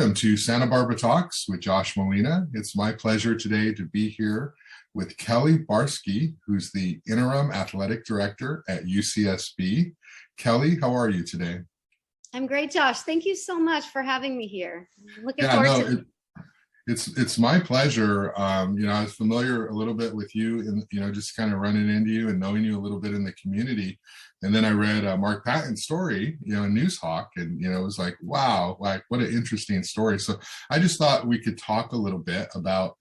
Welcome to Santa Barbara Talks with Josh Molina. It's my pleasure today to be here with Kelly Barsky, who's the Interim Athletic Director at UCSB. Kelly, how are you today? I'm great, Josh. Thank you so much for having me here. Looking forward to It's my pleasure. I was familiar a little bit with you and, just kind of running into you and knowing you a little bit in the community. And then I read Mark Patton's story, in Newshawk, and, it was like, wow, like what an interesting story. So I just thought we could talk a little bit about,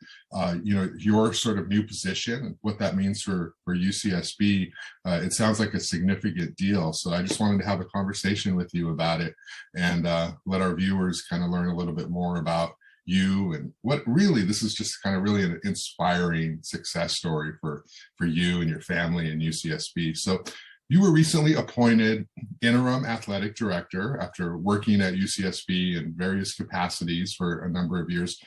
your sort of new position and what that means for UCSB. It sounds like a significant deal. So I just wanted to have a conversation with you about it and let our viewers kind of learn a little bit more about you and what really this is just kind of really an inspiring success story for you and your family and UCSB. So you were recently appointed interim athletic director after working at UCSB in various capacities for a number of years.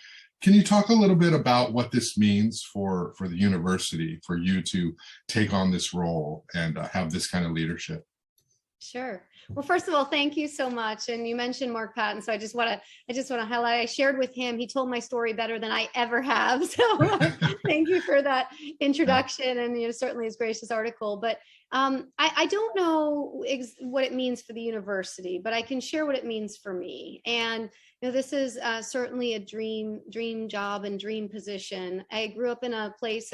Can you talk a little bit about what this means for the university, for you to take on this role and have this kind of leadership? Sure. Well, first of all, thank you so much. And you mentioned Mark Patton, so I just want to highlight. I shared with him. He told my story better than I ever have. So thank you for that introduction, and certainly his gracious article. But I don't know what it means for the university, but I can share what it means for me. And this is certainly a dream job and dream position. I grew up in a place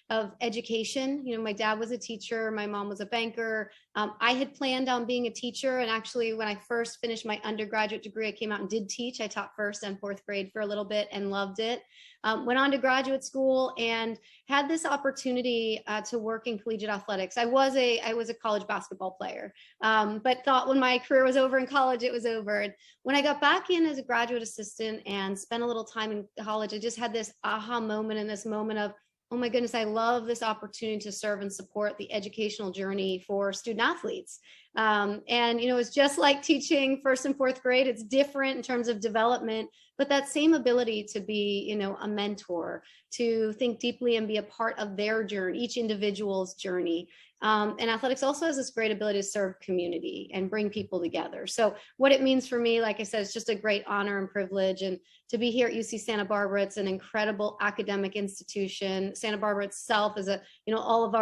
of education. My dad was a teacher. My mom was a banker. I had planned on being a teacher. And actually, when I first finished my undergraduate degree, I came out and did teach. I taught first and fourth grade for a little bit and loved it. Went on to graduate school and had this opportunity to work in collegiate athletics. I was a college basketball player, but thought when my career was over in college, it was over. And when I got back in as a graduate assistant and spent a little time in college, I just had this aha moment and this moment of, oh my goodness, I love this opportunity to serve and support the educational journey for student athletes. It's just like teaching first and fourth grade. It's different in terms of development, but that same ability to be, a mentor, to think deeply and be a part of their journey, each individual's journey. And athletics also has this great ability to serve community and bring people together. So what it means for me, like I said, it's just a great honor and privilege. And to be here at UC Santa Barbara, it's an incredible academic institution. Santa Barbara itself is all of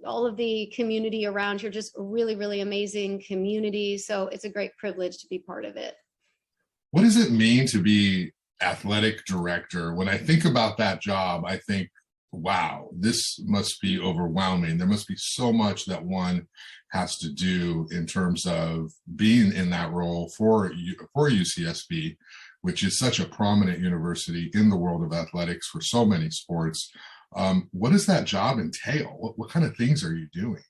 all of the community around here, just really, really amazing community. So it's a great privilege to be part of it. What does it mean to be athletic director? When I think about that job, I think, wow, this must be overwhelming. There must be so much that one has to do in terms of being in that role for UCSB, which is such a prominent university in the world of athletics for so many sports. What does that job entail? What kind of things are you doing?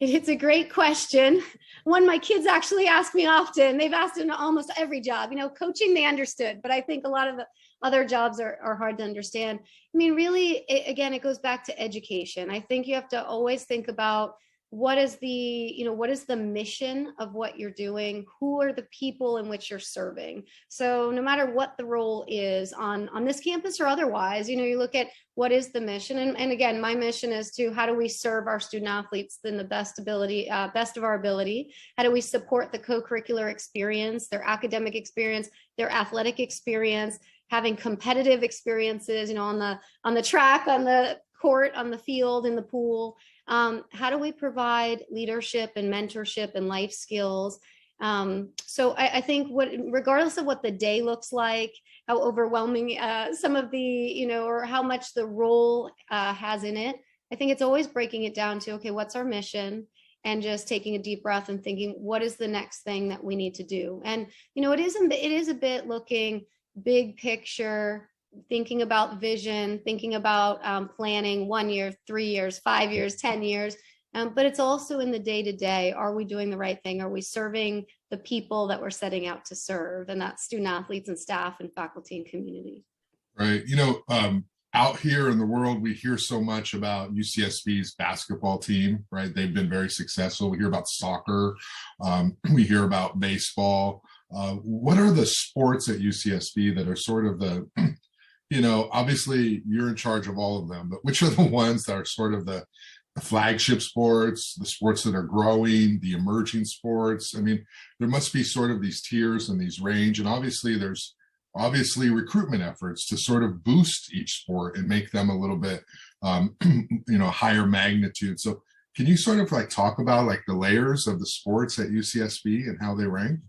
It's a great question. One my kids actually ask me often. They've asked in almost every job. Coaching they understood, but I think a lot of the other jobs are hard to understand. Really, it goes back to education. I think you have to always think about what is the mission of what you're doing? Who are the people in which you're serving? So no matter what the role is on this campus or otherwise, you look at what is the mission. And again, my mission is to how do we serve our student athletes in the best of our ability? How do we support the co-curricular experience, their academic experience, their athletic experience, having competitive experiences, on the track, on the court, on the field, in the pool. How do we provide leadership and mentorship and life skills? So I think regardless of what the day looks like, how overwhelming some of the, or how much the role has in it, I think it's always breaking it down to, okay, what's our mission? And just taking a deep breath and thinking, what is the next thing that we need to do? And, it is a bit looking big picture, thinking about vision, thinking about planning 1 year, 3 years, 5 years, 10 years. But it's also in the day-to-day. Are we doing the right thing? Are we serving the people that we're setting out to serve? And that's student athletes and staff and faculty and community. Right. Out here in the world, we hear so much about UCSB's basketball team, right? They've been very successful. We hear about soccer. We hear about baseball. What are the sports at UCSB that are sort of the, obviously you're in charge of all of them, but which are the ones that are sort of the flagship sports, the sports that are growing, the emerging sports. I mean, there must be sort of these tiers and these range, and obviously there's recruitment efforts to sort of boost each sport and make them a little bit, higher magnitude. So can you sort of like talk about like the layers of the sports at UCSB and how they rank?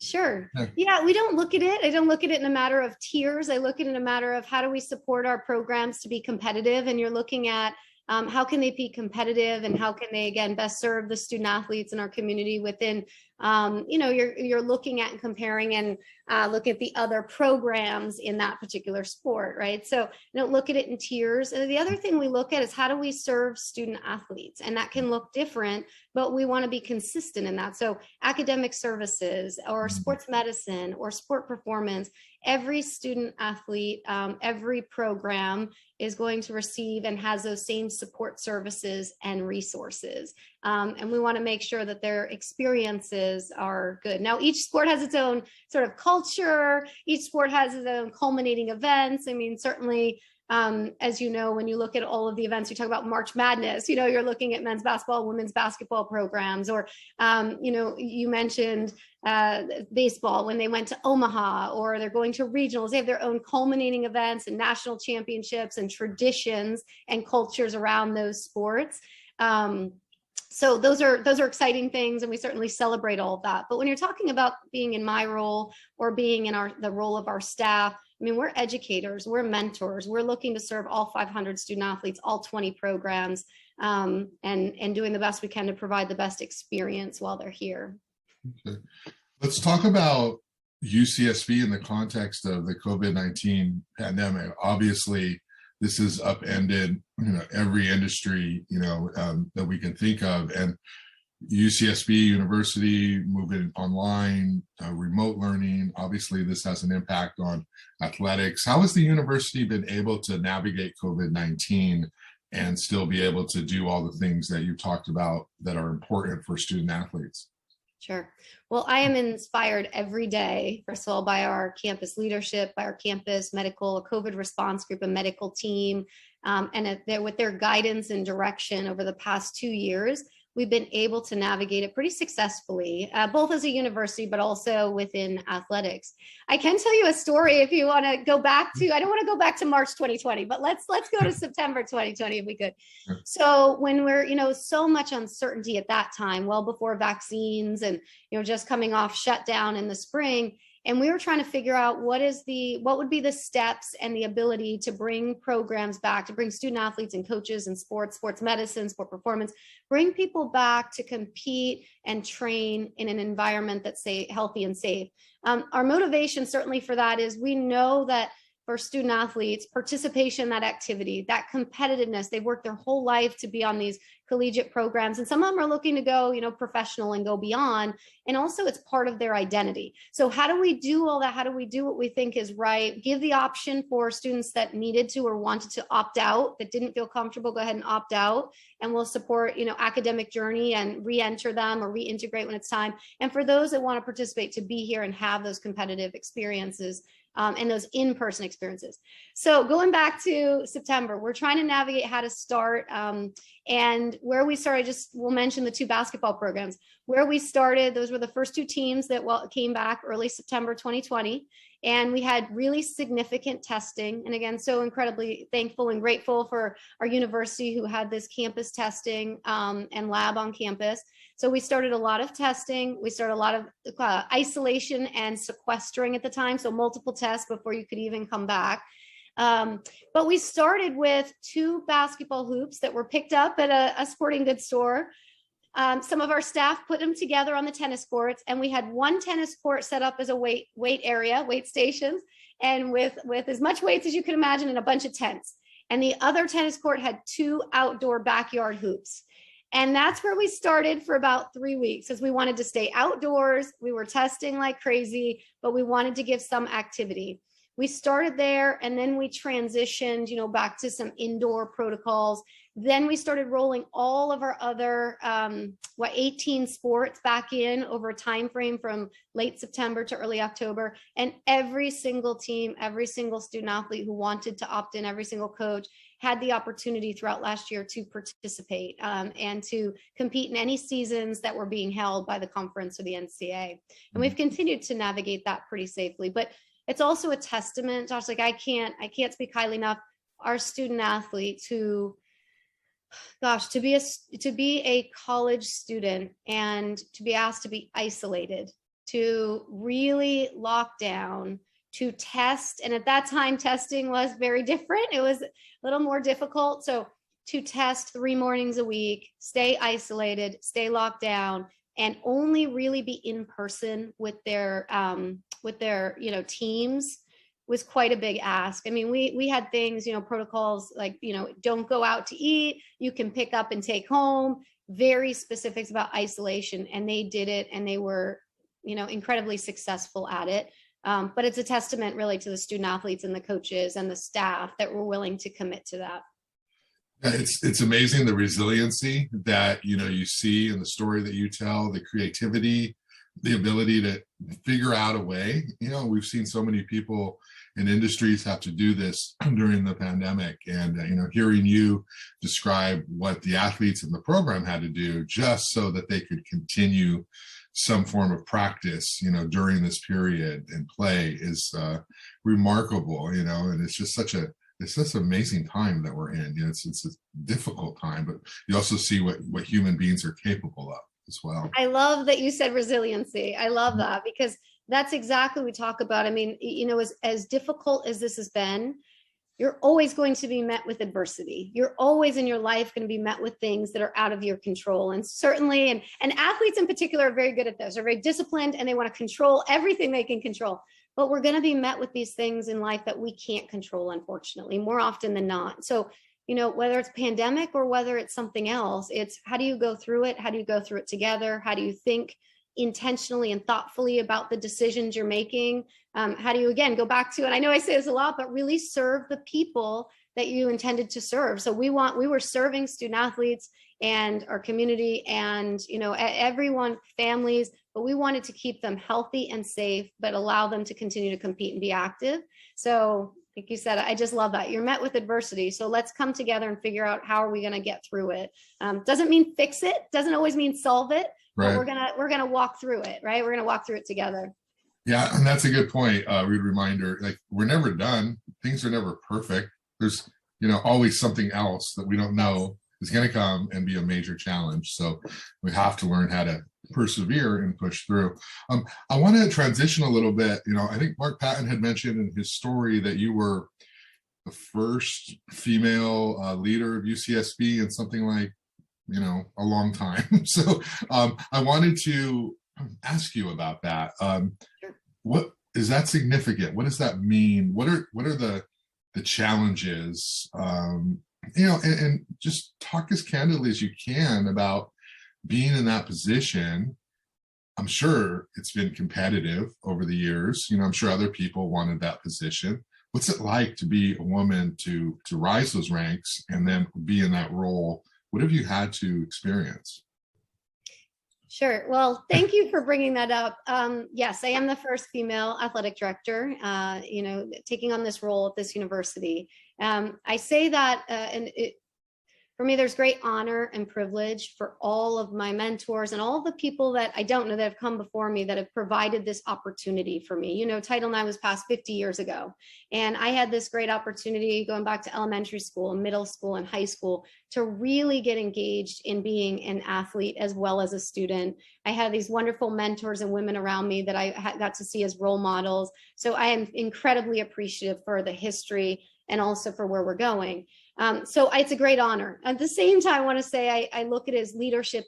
Sure. Yeah, we don't look at it. I don't look at it in a matter of tiers. I look at it in a matter of how do we support our programs to be competitive? And you're looking at how can they be competitive and how can they, again, best serve the student athletes in our community within, you're looking at and comparing and look at the other programs in that particular sport, right? So don't look at it in tiers. And the other thing we look at is how do we serve student athletes? And that can look different, but we want to be consistent in that. So academic services or sports medicine or sport performance, every student athlete, every program is going to receive and has those same support services and resources. And we want to make sure that their experiences are good. Now, each sport has its own sort of culture. Each sport has its own culminating events. I mean, certainly, as you know, when you look at all of the events, you talk about March Madness, you're looking at men's basketball, women's basketball programs, or, you mentioned baseball when they went to Omaha, or they're going to regionals. They have their own culminating events and national championships and traditions and cultures around those sports. So those are exciting things, and we certainly celebrate all of that. But when you're talking about being in my role or being in the role of our staff, I mean, we're educators, we're mentors, we're looking to serve all 500 student athletes, all 20 programs, and doing the best we can to provide the best experience while they're here. Okay. Let's talk about UCSB in the context of the COVID-19 pandemic. Obviously, this has upended every industry that we can think of, and UCSB University moving online, remote learning. Obviously, this has an impact on athletics. How has the university been able to navigate COVID-19 and still be able to do all the things that you talked about that are important for student athletes? Sure. Well, I am inspired every day, first of all, by our campus leadership, by our campus medical, COVID response group, and medical team, and with their guidance and direction over the past 2 years, we've been able to navigate it pretty successfully, both as a university, but also within athletics. I can tell you a story if you want to go back to, I don't want to go back to March 2020, but let's go to September 2020 if we could. So when we're, so much uncertainty at that time, well before vaccines and, just coming off shutdown in the spring, and we were trying to figure out what would be the steps and the ability to bring programs back, to bring student athletes and coaches and sports medicine, sport performance, bring people back to compete and train in an environment that's healthy and safe. Our motivation certainly for that is we know that for student athletes, participation in that activity, that competitiveness, they've worked their whole life to be on these collegiate programs, and some of them are looking to go, professional and go beyond. And also it's part of their identity. So how do we do all that? How do we do what we think is right? Give the option for students that needed to or wanted to opt out, that didn't feel comfortable, go ahead and opt out, and we'll support, academic journey and re-enter them or reintegrate when it's time. And for those that want to participate, to be here and have those competitive experiences and those in-person experiences. So going back to September, we're trying to navigate how to start, and where we started, we'll mention the 2 basketball programs. Where we started, those were the first 2 teams that came back early September 2020, and we had really significant testing. And again, so incredibly thankful and grateful for our university who had this campus testing and lab on campus. So we started a lot of testing. We started a lot of isolation and sequestering at the time. So multiple tests before you could even come back. But we started with 2 basketball hoops that were picked up at a sporting goods store. Some of our staff put them together on the tennis courts, and we had 1 tennis court set up as a weight area, weight stations, and with as much weights as you can imagine, and a bunch of tents. And the other tennis court had 2 outdoor backyard hoops. And that's where we started for about 3 weeks, as we wanted to stay outdoors. We were testing like crazy, but we wanted to give some activity. We started there, and then we transitioned, back to some indoor protocols. Then we started rolling all of our other 18 sports back in over a time frame from late September to early October. And every single team, every single student athlete who wanted to opt in, every single coach had the opportunity throughout last year to participate and to compete in any seasons that were being held by the conference or the NCA. And we've continued to navigate that pretty safely. But it's also a testament, Josh, like I can't speak highly enough, our student athletes who, gosh, to be a college student and to be asked to be isolated, to really lock down, to test. And at that time, testing was very different. It was a little more difficult. So to test 3 mornings a week, stay isolated, stay locked down, and only really be in person with their teams was quite a big ask. I mean, we had things, protocols like, don't go out to eat, you can pick up and take home, very specifics about isolation. And they did it, and they were, incredibly successful at it. But it's a testament really to the student athletes and the coaches and the staff that were willing to commit to that. It's amazing the resiliency that you see in the story that you tell, the creativity, the ability to figure out a way. We've seen so many people in industries have to do this during the pandemic, and hearing you describe what the athletes in the program had to do just so that they could continue some form of practice, during this period and play is remarkable, and it's just such an amazing time that we're in. It's a difficult time, but you also see what human beings are capable of as well. I love that you said resiliency. I love that, because that's exactly what we talk about. I mean, as difficult as this has been, you're always going to be met with adversity. You're always in your life going to be met with things that are out of your control. And certainly, and athletes in particular are very good at this. They're very disciplined and they want to control everything they can control. But we're going to be met with these things in life that we can't control, unfortunately, more often than not. So, whether it's pandemic or whether it's something else, it's how do you go through it? How do you go through it together? How do you think intentionally and thoughtfully about the decisions you're making? How do you, again, go back to, and I know I say this a lot, but really serve the people that you intended to serve. So we were serving student athletes and our community and, everyone, families, but we wanted to keep them healthy and safe, but allow them to continue to compete and be active. So like you said, I just love that. You're met with adversity. So let's come together and figure out how are we going to get through it. Doesn't mean fix it. Doesn't always mean solve it. Right. But we're gonna walk through it, right? We're gonna walk through it together. Yeah, and that's a good point. Rude reminder. Like, we're never done. Things are never perfect. There's always something else that we don't know is going to come and be a major challenge. So we have to learn how to persevere and push through. I want to transition a little bit. I think Mark Patton had mentioned in his story that you were the first female leader of UCSB in something like, a long time. So I wanted to ask you about that. Sure. What is that significant? What does that mean? What are the challenges? And just talk as candidly as you can about being in that position. I'm sure it's been competitive over the years. I'm sure other people wanted that position. What's it like to be a woman to rise those ranks and then be in that role? What have you had to experience? Sure. Well, thank you for bringing that up. Yes, I am the first female athletic director, taking on this role at this university. I say that, for me, there's great honor and privilege for all of my mentors and all the people that I don't know that have come before me that have provided this opportunity for me. Title IX was passed 50 years ago, and I had this great opportunity going back to elementary school, middle school, and high school to really get engaged in being an athlete as well as a student. I had these wonderful mentors and women around me that I got to see as role models. So I am incredibly appreciative for the history and also for where we're going. So it's a great honor. At the same time, I want to say I look at it as leadership,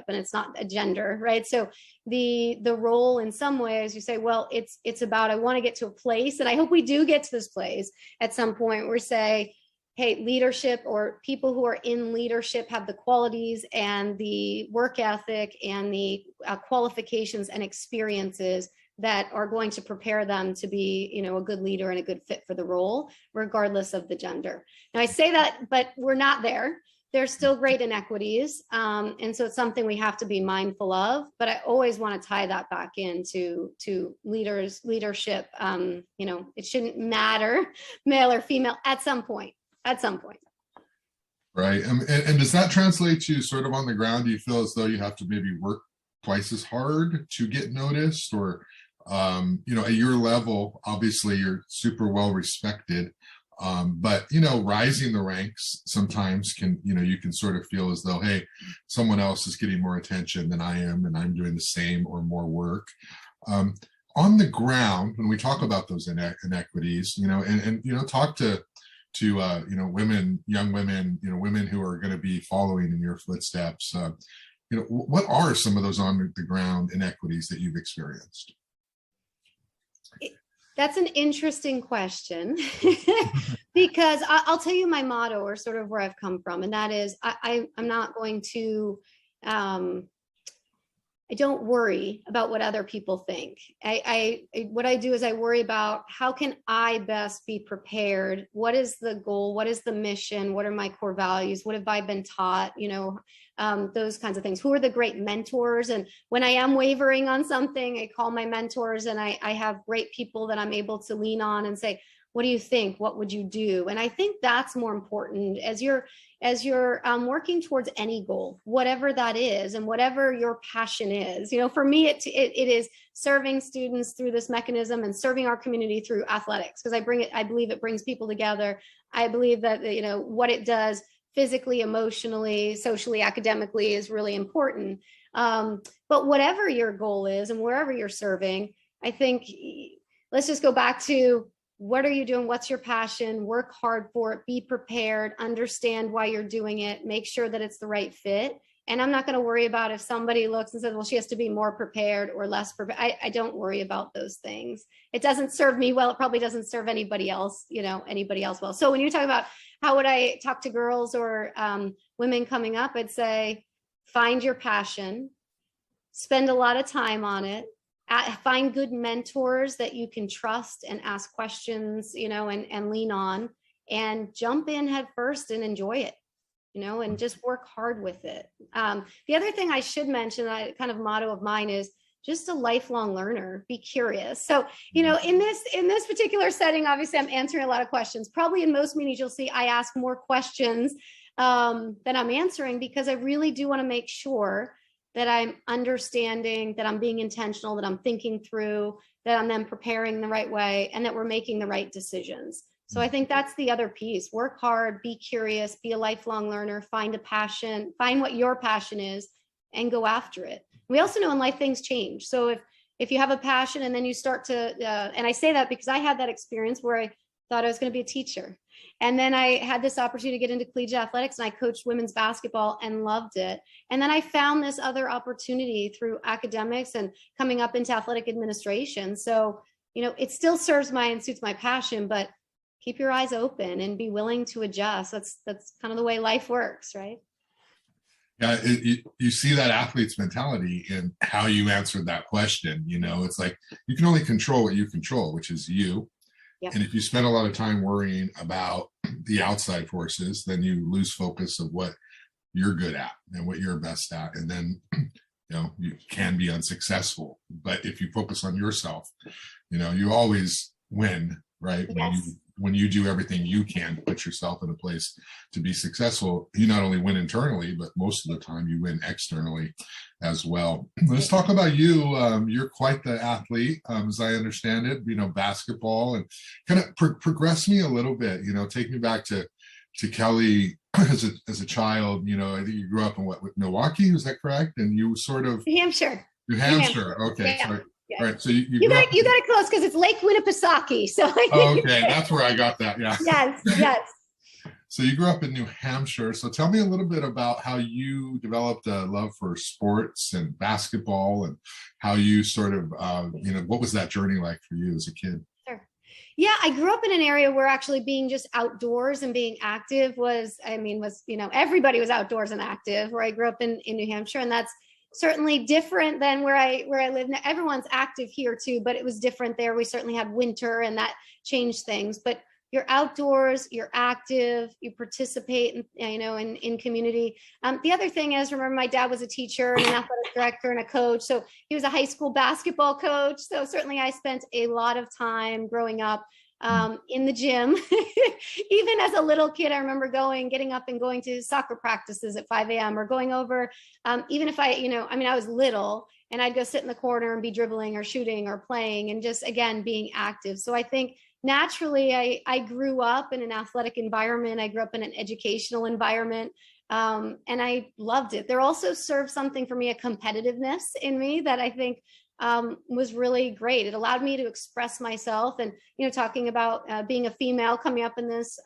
and it's not a gender, right? So the role in some ways, you say, well, it's about, I want to get to a place, and I hope we do get to this place at some point where we say, hey, leadership or people who are in leadership have the qualities and the work ethic and the qualifications and experiences that are going to prepare them to be, a good leader and a good fit for the role, regardless of the gender. Now I say that, but we're not there. There's still great inequities. And so it's something we have to be mindful of, but I always want to tie that back into leadership. It shouldn't matter, male or female, at some point. at some point. Right. And does that translate to sort of on the ground? Do you feel as though you have to maybe work twice as hard to get noticed? Or, at your level, obviously you're super well respected. But, rising the ranks sometimes can, you can sort of feel as though, hey, someone else is getting more attention than I am, and I'm doing the same or more work. On the ground, when we talk about those inequities, talk to women, young women, women who are going to be following in your footsteps. What are some of those on the ground inequities that you've experienced? That's an interesting question because I'll tell you my motto, or sort of where I've come from. And that is, I'm not going to, I don't worry about what other people think. What I do is I worry about how can I best be prepared? What is the goal? What is the mission? What are my core values? What have I been taught? Those kinds of things. Who are the great mentors? And when I am wavering on something, I call my mentors, and I have great people that I'm able to lean on and say, what do you think? What would you do? And I think that's more important as you're working towards any goal, whatever that is, and whatever your passion is. For me, it is serving students through this mechanism and serving our community through athletics, because I believe it brings people together. I believe that, what it does physically, emotionally, socially, academically is really important. But whatever your goal is and wherever you're serving, I think let's just go back to, what are you doing? What's your passion? Work hard for it. Be prepared. Understand why you're doing it. Make sure that it's the right fit. And I'm not going to worry about if somebody looks and says, well, she has to be more prepared or less prepared. I don't worry about those things. It doesn't serve me well. It probably doesn't serve anybody else, well. So when you talk about how would I talk to girls or women coming up, I'd say, find your passion, spend a lot of time on it. Find good mentors that you can trust and ask questions, and lean on, and jump in head first and enjoy it, and just work hard with it. The other thing I should mention, kind of motto of mine, is just a lifelong learner. Be curious. So, in this particular setting, obviously I'm answering a lot of questions. Probably in most meetings, you'll see I ask more questions than I'm answering, because I really do want to make sure that I'm understanding, that I'm being intentional, that I'm thinking through, that I'm then preparing the right way, and that we're making the right decisions. So I think that's the other piece. Work hard, be curious, be a lifelong learner, find a passion, find what your passion is, and go after it. We also know in life things change. So if you have a passion and then you start to, and I say that because I had that experience where I thought I was going to be a teacher. And then I had this opportunity to get into collegiate athletics, and I coached women's basketball and loved it. And then I found this other opportunity through academics and coming up into athletic administration. So, it still serves and suits my passion, but keep your eyes open and be willing to adjust. That's kind of the way life works, right? Yeah, you see that athlete's mentality in how you answered that question. It's like, you can only control what you control, which is you. Yep. And if you spend a lot of time worrying about the outside forces, then you lose focus of what you're good at and what you're best at. And then, you can be unsuccessful. But if you focus on yourself, you always win, right? Yes. When you do everything you can to put yourself in a place to be successful, you not only win internally, but most of the time you win externally as well. Let's talk about you. You're quite the athlete, as I understand it, basketball, and kind of progress me a little bit, take me back to Kelly as a child. I think you grew up in Milwaukee, is that correct? And you sort of New Hampshire. Okay. Yeah. Sorry. Yeah. All right, so you got it close, because it's Lake Winnipesaukee. So okay, that's where I got that. Yeah. Yes. So you grew up in New Hampshire. So tell me a little bit about how you developed a love for sports and basketball, and how you sort of, what was that journey like for you as a kid? Sure. Yeah, I grew up in an area where actually being just outdoors and being active was, everybody was outdoors and active. Where I grew up in New Hampshire, and that's certainly different than where I live now. Everyone's active here too, but it was different there. We certainly had winter, and that changed things. But you're outdoors, you're active, you participate in community. The other thing is, remember, my dad was a teacher and an athletic director and a coach. So he was a high school basketball coach. So certainly I spent a lot of time growing up in the gym. Even as a little kid, I remember getting up and going to soccer practices at 5 a.m. or going over, even if I was little, and I'd go sit in the corner and be dribbling or shooting or playing and just, again, being active. So I think naturally I grew up in an athletic environment. I grew up in an educational environment. And I loved it. There also served something for me, a competitiveness in me that I think was really great. It allowed me to express myself. And, talking about being a female coming up in this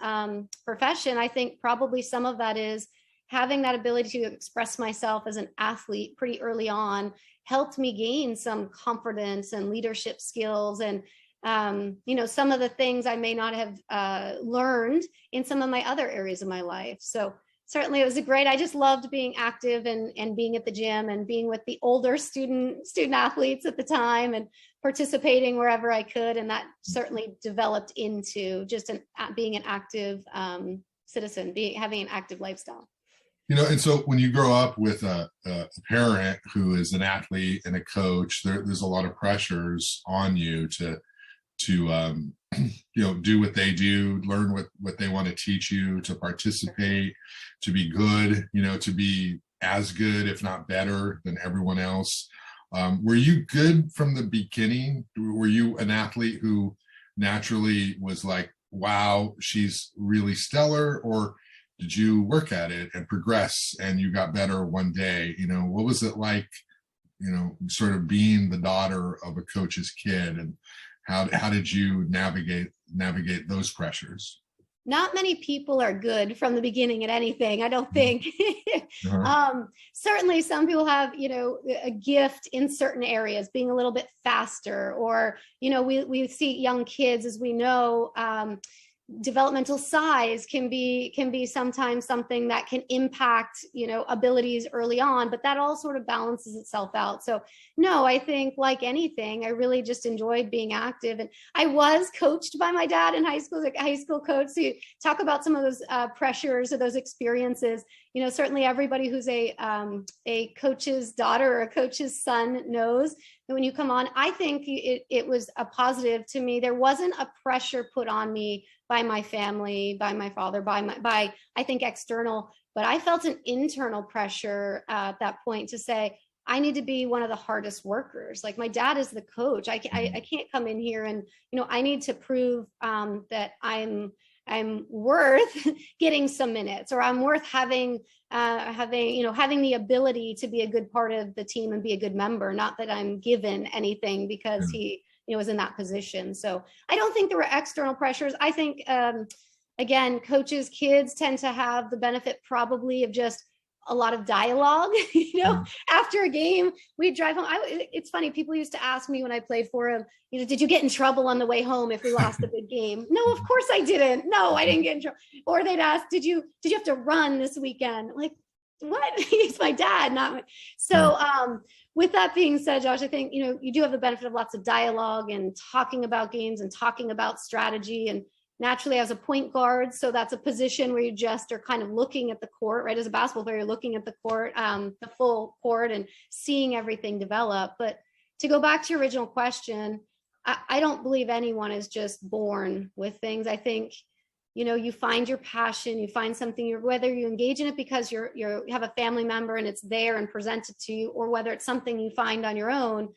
profession, I think probably some of that is having that ability to express myself as an athlete pretty early on helped me gain some confidence and leadership skills. And some of the things I may not have learned in some of my other areas of my life. So certainly it was I just loved being active and being at the gym and being with the older student athletes at the time and participating wherever I could. And that certainly developed into just being an active citizen, having an active lifestyle. And so when you grow up with a parent who is an athlete and a coach, there's a lot of pressures on you to do what they do, learn what they want to teach you, to participate, to be good, to be as good, if not better than everyone else. Were you good from the beginning? Were you an athlete who naturally was like, wow, she's really stellar? Or did you work at it and progress and you got better one day? What was it like, sort of being the daughter of a coach's kid, and how did you navigate those pressures? Not many people are good from the beginning at anything, I don't think. Certainly some people have, a gift in certain areas, being a little bit faster, or, we see young kids, as we know, developmental size can be sometimes something that can impact, abilities early on, but that all sort of balances itself out. So no, I think like anything, I really just enjoyed being active. And I was coached by my dad in high school, like a high school coach. So you talk about some of those pressures or those experiences. Certainly everybody who's a coach's daughter or a coach's son knows that when you come on, I think it was a positive to me. There wasn't a pressure put on me by my family, by my father, by I think external, but I felt an internal pressure at that point to say, I need to be one of the hardest workers. Like, my dad is the coach. I can't come in here and, I need to prove that I'm worth getting some minutes, or I'm worth having the ability to be a good part of the team and be a good member, not that I'm given anything because he was in that position. So I don't think there were external pressures. I think, again, coaches' kids tend to have the benefit probably of just a lot of dialogue. After a game, we'd drive home. It's funny, people used to ask me when I played for him, did you get in trouble on the way home if we lost a big game? No, of course I didn't. No, I didn't get in trouble. Or they'd ask, did you have to run this weekend? Like, what? He's my dad, not my. So with that being said, Josh, I think, you do have the benefit of lots of dialogue and talking about games and talking about strategy. And naturally, as a point guard, so that's a position where you just are kind of looking at the court, right? As a basketball player, you're looking at the court, the full court, and seeing everything develop. But to go back to your original question, I don't believe anyone is just born with things. I think, you find your passion, you find something, whether you engage in it because you have a family member and it's there and presented to you, or whether it's something you find on your own,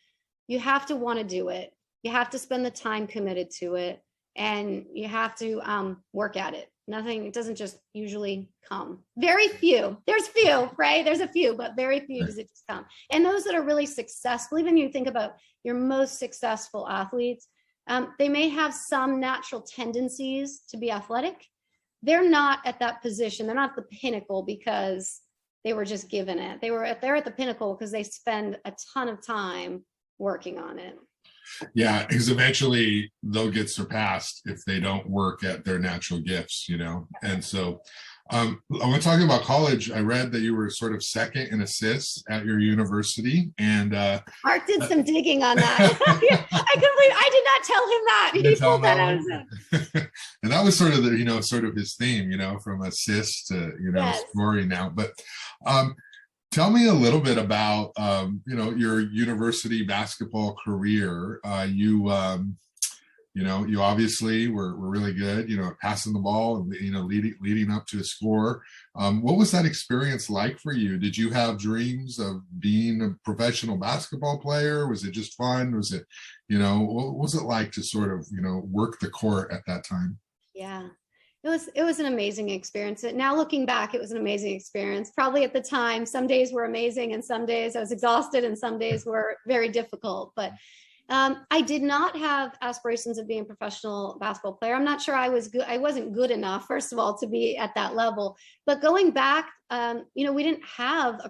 you have to want to do it. You have to spend the time committed to it, and you have to work at it. It doesn't just usually come. Very few. There's few, right? There's a few, but very few does it just come. And those that are really successful, even you think about your most successful athletes, they may have some natural tendencies to be athletic. They're not at that position. They're not at the pinnacle because they were just given it. They're at the pinnacle because they spend a ton of time working on it. Yeah, because eventually they'll get surpassed if they don't work at their natural gifts, And so I want to talk about college. I read that you were sort of second in assists at your university, and Mark did some digging on that. I did not tell him that. He pulled that out of his head. And that was sort of the, sort of his theme, from assists to, scoring now. But tell me a little bit about, your university basketball career. you obviously were really good, passing the ball and, leading up to a score. What was that experience like for you? Did you have dreams of being a professional basketball player? Was it just fun? Was it, what was it like to sort of, work the court at that time? Yeah. It was an amazing experience. Now looking back, it was an amazing experience. Probably at the time, some days were amazing and some days I was exhausted and some days were very difficult. But I did not have aspirations of being a professional basketball player. I'm not sure I was good. I wasn't good enough, first of all, to be at that level. But going back, we didn't have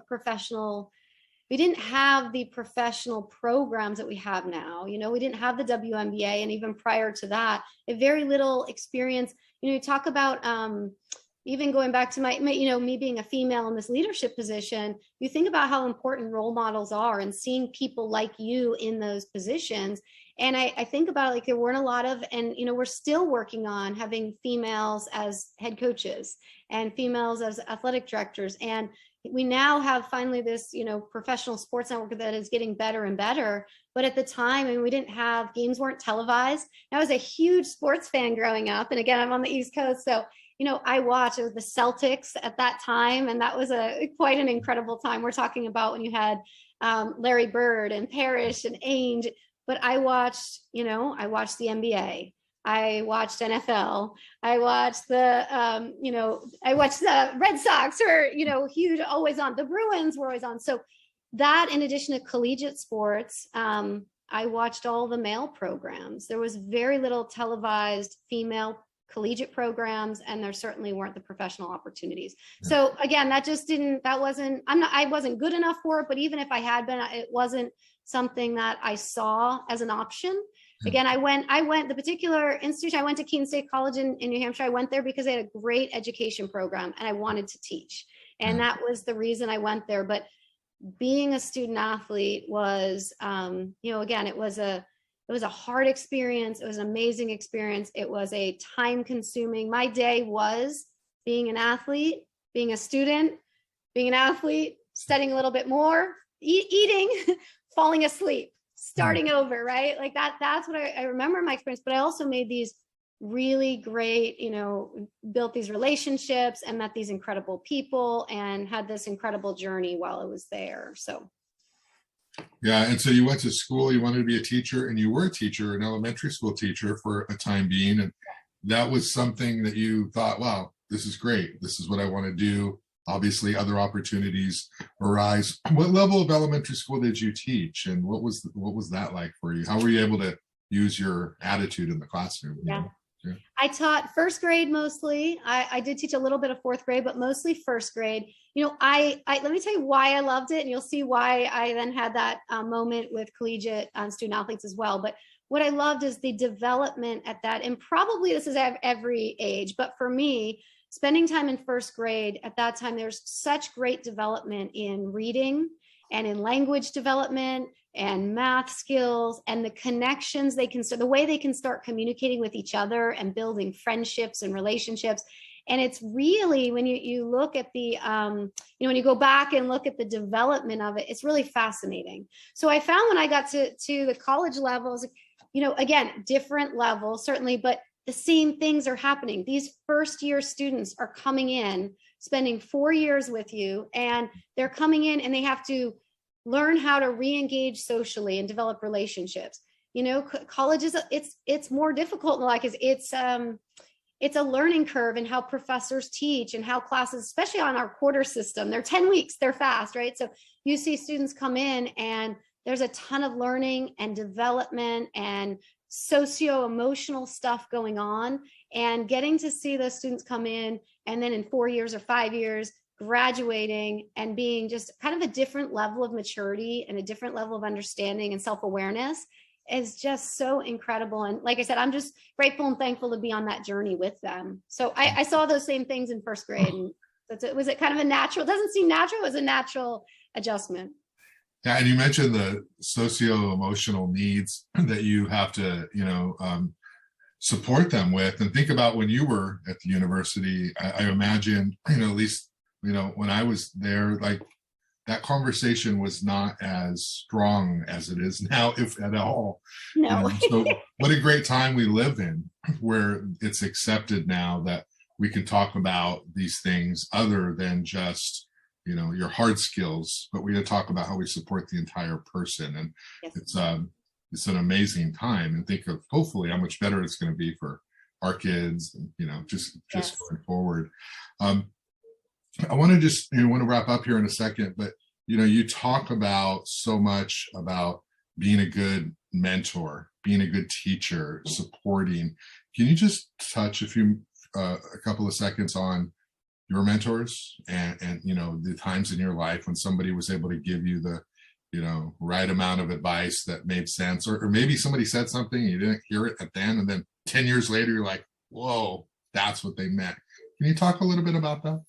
the professional programs that we have now. We didn't have the WNBA, and even prior to that, very little experience. You talk about even going back to my me being a female in this leadership position. You think about how important role models are, and seeing people like you in those positions. And I think about, like, there weren't a lot of, and we're still working on having females as head coaches and females as athletic directors. And we now have finally this, professional sports network that is getting better and better. But at the time, we didn't have, games weren't televised. I was a huge sports fan growing up. And again, I'm on the East Coast. So, I watched, it was the Celtics at that time. And that was quite an incredible time. We're talking about when you had Larry Bird and Parrish and Ainge. But I watched the NBA. I watched NFL. I watched the Red Sox were, huge, always on. The Bruins were always on. So that, in addition to collegiate sports, I watched all the male programs. There was very little televised female collegiate programs, and there certainly weren't the professional opportunities. Yeah. So again, I wasn't good enough for it, but even if I had been, it wasn't something that I saw as an option. Again, I went, the particular institution, I went to Keene State College in New Hampshire. I went there because they had a great education program and I wanted to teach. And that was the reason I went there. But being a student athlete was, again, it was a hard experience. It was an amazing experience. It was a time consuming. My day was being an athlete, being a student, being an athlete, studying a little bit more, eating, falling asleep, starting over, right? Like that's what I remember my experience. But I also made these really great, built these relationships and met these incredible people and had this incredible journey while I was there. So. Yeah. And so you went to school, you wanted to be a teacher, and you were a teacher, an elementary school teacher for a time being. And that was something that you thought, wow, this is great. This is what I want to do. Obviously, other opportunities arise. What level of elementary school did you teach, and what was that like for you? How were you able to use your attitude in the classroom? Yeah. I taught first grade mostly. I did teach a little bit of fourth grade, but mostly first grade. I let me tell you why I loved it, and you'll see why I then had that moment with collegiate student athletes as well. But what I loved is the development at that, and probably this is at every age, but for me, spending time in first grade at that time, there's such great development in reading and in language development and math skills and the connections the way they can start communicating with each other and building friendships and relationships. And it's really, when you look at the, when you go back and look at the development of it, it's really fascinating. So I found when I got to the college levels, again, different levels, certainly, but the same things are happening. These first year students are coming in, spending 4 years with you, and they're coming in and they have to learn how to re-engage socially and develop relationships. College it's more difficult. Like it's a learning curve in how professors teach and how classes, especially on our quarter system, they're 10 weeks, they're fast, right? So you see students come in and there's a ton of learning and development and socio-emotional stuff going on, and getting to see those students come in and then in 4 years or 5 years graduating and being just kind of a different level of maturity and a different level of understanding and self-awareness is just so incredible. And like I said, I'm just grateful and thankful to be on that journey with them. So I saw those same things in first grade, and was it kind of a natural, it doesn't seem natural, it was a natural adjustment. Yeah, and you mentioned the socio-emotional needs that you have to, support them with. And think about when you were at the university. I imagine, at least, when I was there, like that conversation was not as strong as it is now, if at all. No. So what a great time we live in, where it's accepted now that we can talk about these things other than just, your hard skills, but we can talk about how we support the entire person. And Yes. it's an amazing time, and think of hopefully how much better it's going to be for our kids, and just Yes. going forward. I want to just want to wrap up here in a second, but you talk about so much about being a good mentor, being a good teacher, supporting. Can you just touch a couple of seconds on your mentors and the times in your life when somebody was able to give you the right amount of advice that made sense, or maybe somebody said something, you didn't hear it at the end, and then 10 years later you're like, whoa, that's what they meant. Can you talk a little bit about that?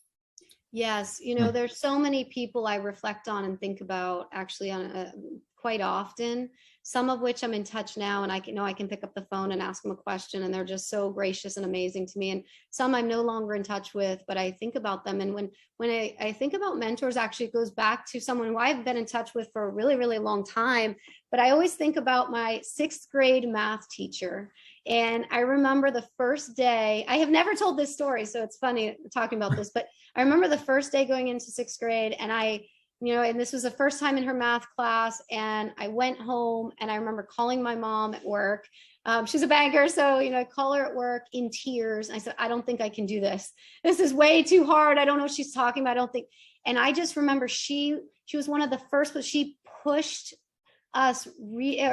Yes, there's so many people I reflect on and think about actually on quite often, some of which I'm in touch now, and I can pick up the phone and ask them a question, and they're just so gracious and amazing to me. And some I'm no longer in touch with, but I think about them. And when I think about mentors, actually it goes back to someone who I've been in touch with for a really, really long time. But I always think about my 6th grade math teacher. And I remember the first day, I have never told this story, so it's funny talking about this, but I remember the first day going into 6th grade, and and this was the first time in her math class, and I went home, and I remember calling my mom at work. She's a banker, so, I call her at work in tears. I said, I don't think I can do this. This is way too hard. I don't know what she's talking about. I don't think. And I just remember she was one of the first, but she pushed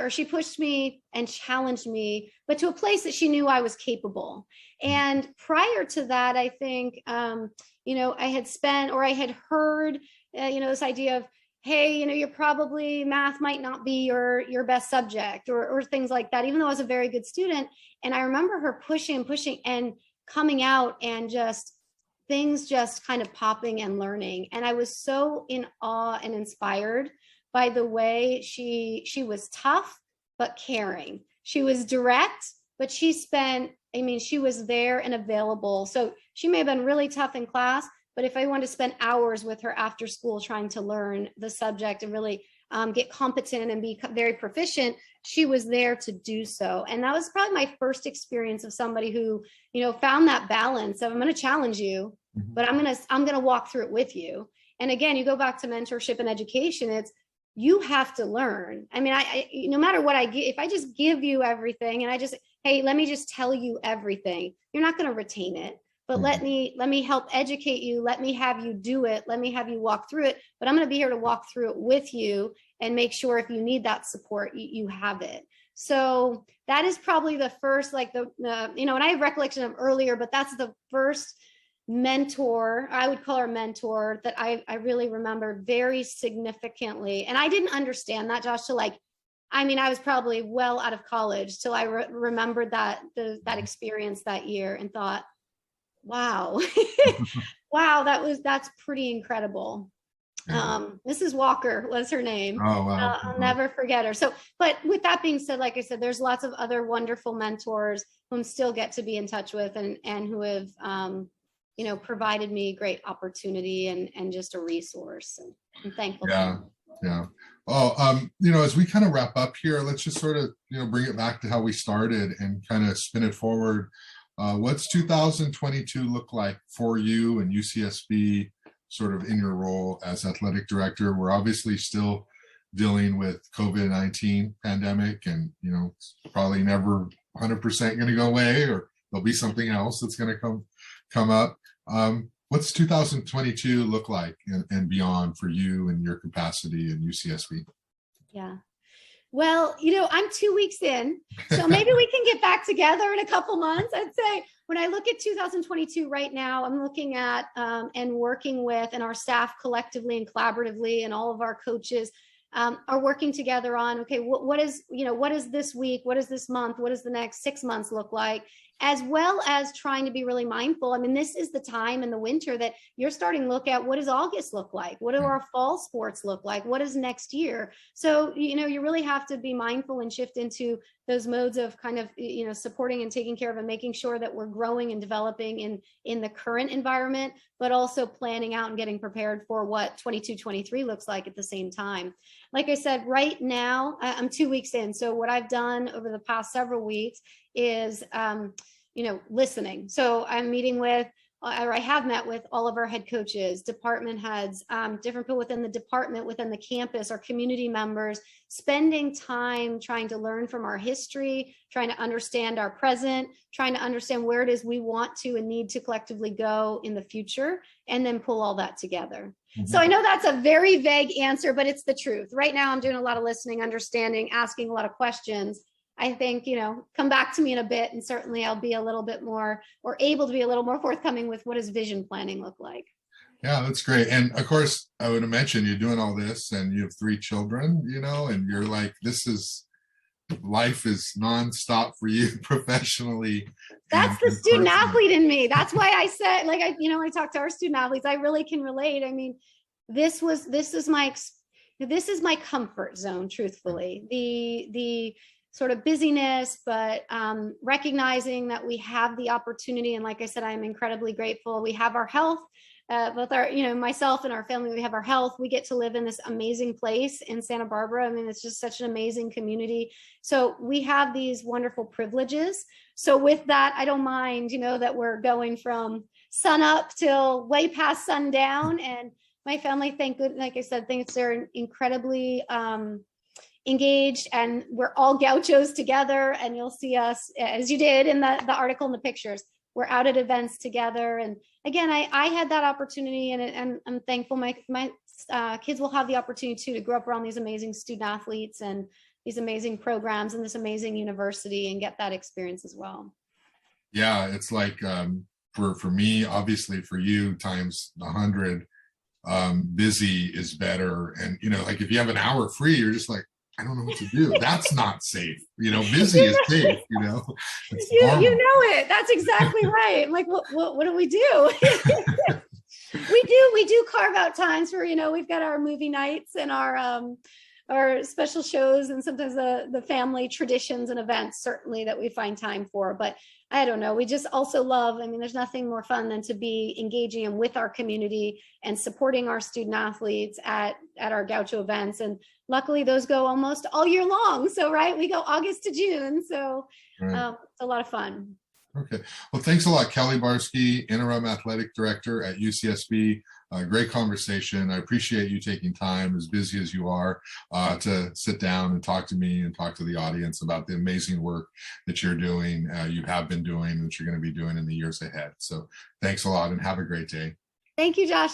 she pushed me and challenged me, but to a place that she knew I was capable. And prior to that, I think, I had heard, this idea of, hey, you're probably, math might not be your best subject, or things like that, even though I was a very good student. And I remember her pushing and coming out, and things just kind of popping and learning. And I was so in awe and inspired by the way she was tough, but caring. She was direct, but she was there and available. So she may have been really tough in class, but if I wanted to spend hours with her after school trying to learn the subject and really get competent and be very proficient, she was there to do so. And that was probably my first experience of somebody who, found that balance of, I'm going to challenge you, but I'm going to walk through it with you. And again, you go back to mentorship and education, you have to learn. I mean, no matter what I give, if I just give you everything and hey, let me just tell you everything, you're not going to retain it. But let me help educate you. Let me have you do it. Let me have you walk through it. But I'm going to be here to walk through it with you and make sure if you need that support, you have it. So that is probably the first, and I have recollection of earlier, but that's the first mentor, I would call her mentor, that I really remember very significantly. And I didn't understand that, Josh, till I was probably well out of college till I remembered that experience that year and thought, wow, wow, that's pretty incredible. Mrs. Walker was her name. Oh, wow. I'll never forget her. So, but with that being said, like I said, there's lots of other wonderful mentors whom still get to be in touch with and who have, provided me great opportunity and just a resource. And I'm thankful. Yeah. Yeah. Well, as we kind of wrap up here, let's just sort of, bring it back to how we started and kind of spin it forward. What's 2022 look like for you and UCSB sort of in your role as athletic director? We're obviously still dealing with COVID-19 pandemic, and, it's probably never 100% going to go away, or there'll be something else that's going to come up. What's 2022 look like and beyond for you and your capacity in UCSB? Yeah. Well, I'm 2 weeks in, so maybe we can get back together in a couple months. I'd say when I look at 2022 right now, I'm looking at and working with, and our staff collectively and collaboratively, and all of our coaches are working together on, okay, what is this week? What is this month? What does the next 6 months look like? as well as trying to be really mindful. I mean, this is the time in the winter that you're starting to look at, what does August look like? What do our fall sports look like? What is next year? So, you really have to be mindful and shift into those modes of kind of, supporting and taking care of and making sure that we're growing and developing in the current environment, but also planning out and getting prepared for what 22-23 looks like at the same time. Like I said, right now, I'm 2 weeks in. So what I've done over the past several weeks is, listening. So I'm meeting with, or I have met with all of our head coaches, department heads, different people within the department, within the campus, our community members, spending time trying to learn from our history, trying to understand our present, trying to understand where it is we want to and need to collectively go in the future, and then pull all that together. Mm-hmm. So I know that's a very vague answer, but it's the truth. Right now, I'm doing a lot of listening, understanding, asking a lot of questions. I think, come back to me in a bit, and certainly I'll be a little bit more, or able to be a little more forthcoming with what does vision planning look like. Yeah, that's great. And of course, I would have mentioned you're doing all this and you have 3 children, and you're like, life is nonstop for you professionally. That's the student athlete in me. That's why I said, I talk to our student athletes, I really can relate. I mean, this is my comfort zone, truthfully. The sort of busyness, but recognizing that we have the opportunity. And like I said, I'm incredibly grateful. We have our health, both our, myself and our family, we have our health. We get to live in this amazing place in Santa Barbara. I mean, it's just such an amazing community. So we have these wonderful privileges. So with that, I don't mind, that we're going from sun up till way past sundown. And my family, like I said, thinks they're incredibly engaged, and we're all gauchos together. And you'll see us, as you did in the article and the pictures, we're out at events together. And again, I had that opportunity, and I'm thankful my kids will have the opportunity to grow up around these amazing student athletes and these amazing programs and this amazing university, and get that experience as well. Yeah, it's like for me, obviously for you, times 100, busy is better. And like if you have an hour free, you're just like, I don't know what to do. That's not safe. Busy is safe, You know it. That's exactly right. I'm like, what do we do? we do carve out times for, we've got our movie nights and our special shows, and sometimes the family traditions and events, certainly, that we find time for. But I don't know, we just also love, there's nothing more fun than to be engaging and with our community and supporting our student athletes at our Gaucho events. And luckily those go almost all year long. So, right, we go August to June. So right. It's a lot of fun. Okay. Well, thanks a lot, Kelly Barsky, Interim Athletic Director at UCSB. Great conversation. I appreciate you taking time, as busy as you are, to sit down and talk to me and talk to the audience about the amazing work that you're doing, you have been doing, and that you're going to be doing in the years ahead. So thanks a lot, and have a great day. Thank you, Josh.